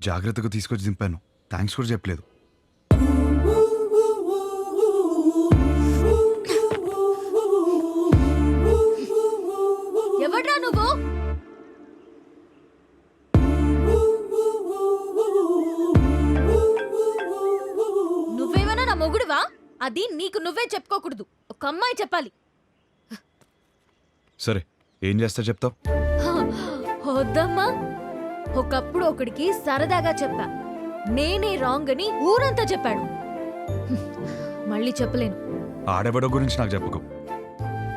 జాగ్రత్తగా తీసుకొచ్చి దింపాను. థ్యాంక్స్ కూడా చెప్పలేదు. ఎవడ్రా నువ్వు? నువ్వేమైనా నా మొగుడువా? అది నీకు నువ్వే చెప్పుకోకూడదు, ఒక అమ్మాయి చెప్పాలి. సరే, ఏం చేస్తా చెప్తావు? వద్దమ్మా. ఒకప్పుడు ఒకడికి సరదాగా చెప్పా, నేనే రాంగ్ అని ఊరంతా చెప్పాడు. మళ్ళీ చెప్పలేను. ఆడెవడో గురించి నాకు చెప్పకు.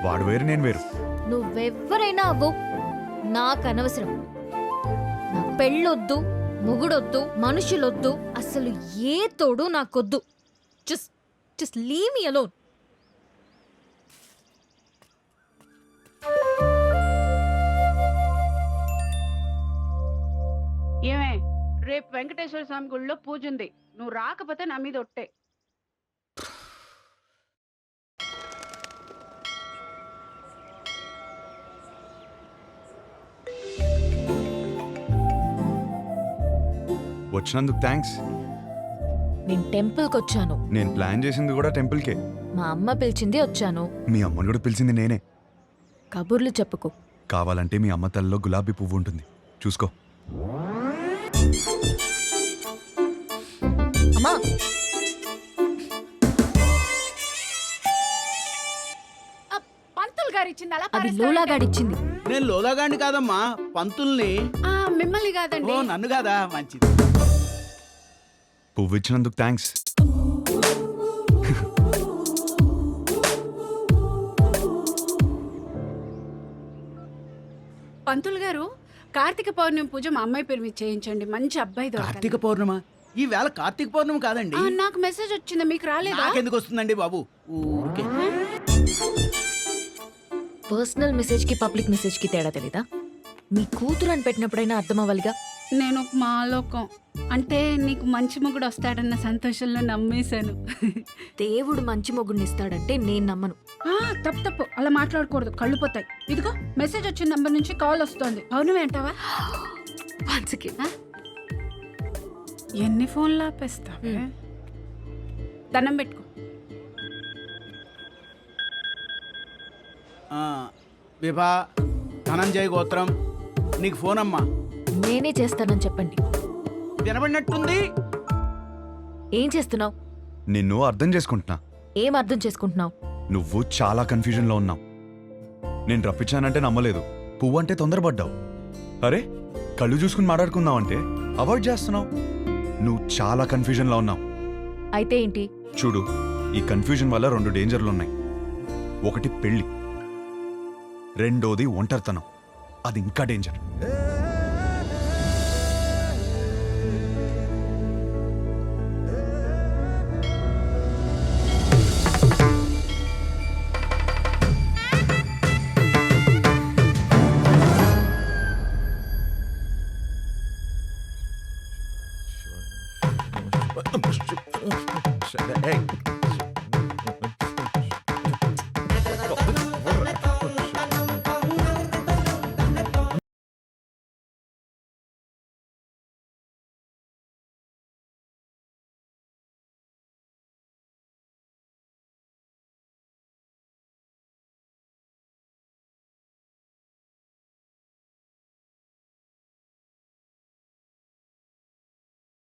వాడు వేరు, నేను వేరు. నువ్వెవ్వరైనా అవ్వు, నాకు అనవసరం. నా పెళ్ళొద్దు, మొగుడొద్దు, మనుషులొద్దు, అసలు ఏ తోడు నాకొద్దు. Just leave me alone. ఏమే, రేపు వెంకటేశ్వర స్వామి గుళ్ళో పూజ ఉంది. నువ్వు రాకపోతే నా మీద ఒట్టే. వచ్చినందుకు థ్యాంక్స్. నేను టెంపుల్కి వచ్చాను. నేను ప్లాన్ చేసింది కూడా టెంపుల్కే. మా అమ్మ పిలిచింది వచ్చాను. మీ అమ్మని కూడా పిలిచింది నేనే. కబుర్లు చెప్పుకో. కావాలంటే మీ అమ్మ తల్లిలో గులాబీ పువ్వు ఉంటుంది, చూసుకో. అమ్మా, పంతులు గారు ఇచ్చింది అలా అది లోలాగాడిచ్చింది. నేను లోలాగాండి కాదమ్మా, పంతుల్ని. మిమ్మల్ని కాదండి. ఓ, నన్ను కాదా? మంచిది. పువ్వు ఇచ్చినందుకు థ్యాంక్స్. పంతులు గారు, కార్తీక పౌర్ణమి పూజ మా అమ్మాయి పేరు మీద చేయించండి. మంచి అబ్బాయి దొరకాలి. కార్తీక పౌర్ణమ? ఈ వేళ కార్తీక పౌర్ణమి కాదండి. నాకు మెసేజ్ వచ్చింది, మీకు రాలేదా? నాకెందుకు వస్తుందండి బాబు, ఊరికే. పర్సనల్ మెసేజ్ కి పబ్లిక్ మెసేజ్ కి తేడా తెలీదా? మీ కూతురు అని పెట్టినప్పుడైనా అర్థం అవ్వాలిగా. నేను ఒక మాలోకం అంటే నీకు మంచి మొగుడు వస్తాడన్న సంతోషంలో నమ్మేశాను. దేవుడు మంచి మొగుడిని ఇస్తాడంటే నేను నమ్మను. తప్పు అలా మాట్లాడకూడదు, కళ్ళు పోతాయి. ఇదిగో మెసేజ్ వచ్చిన నంబర్ నుంచి కాల్ వస్తోంది. పౌర్ణమి అంటావా? ఎన్ని ఫోన్లు ఆపేస్తావే? దండం పెట్టుకో. విభా, ధనంజయ గోత్రం. నీకు ఫోన్ అమ్మా. నేనే చేస్తానని చెప్పండి. వినబడినట్టుంది. ఏం చేస్తున్నావు? నిన్ను అర్థం చేసుకుంటున్నా. ఏం అర్థం చేసుకుంటున్నావు? నువ్వు చాలా కన్ఫ్యూజన్లో ఉన్నావు. నేను రప్పించానంటే నమ్మలేదు, పువ్వు అంటే తొందరపడ్డావు. అరే, కళ్ళు చూసుకుని మాట్లాడుకుందామంటే అవాయిడ్ చేస్తున్నావు. నువ్వు చాలా కన్ఫ్యూజన్లో ఉన్నావు. అయితే ఏంటి? చూడు, ఈ కన్ఫ్యూజన్ వల్ల 2 డేంజర్లు ఉన్నాయి. ఒకటి పెళ్లి, రెండోది ఒంటరితనం. అది ఇంకా డేంజర్.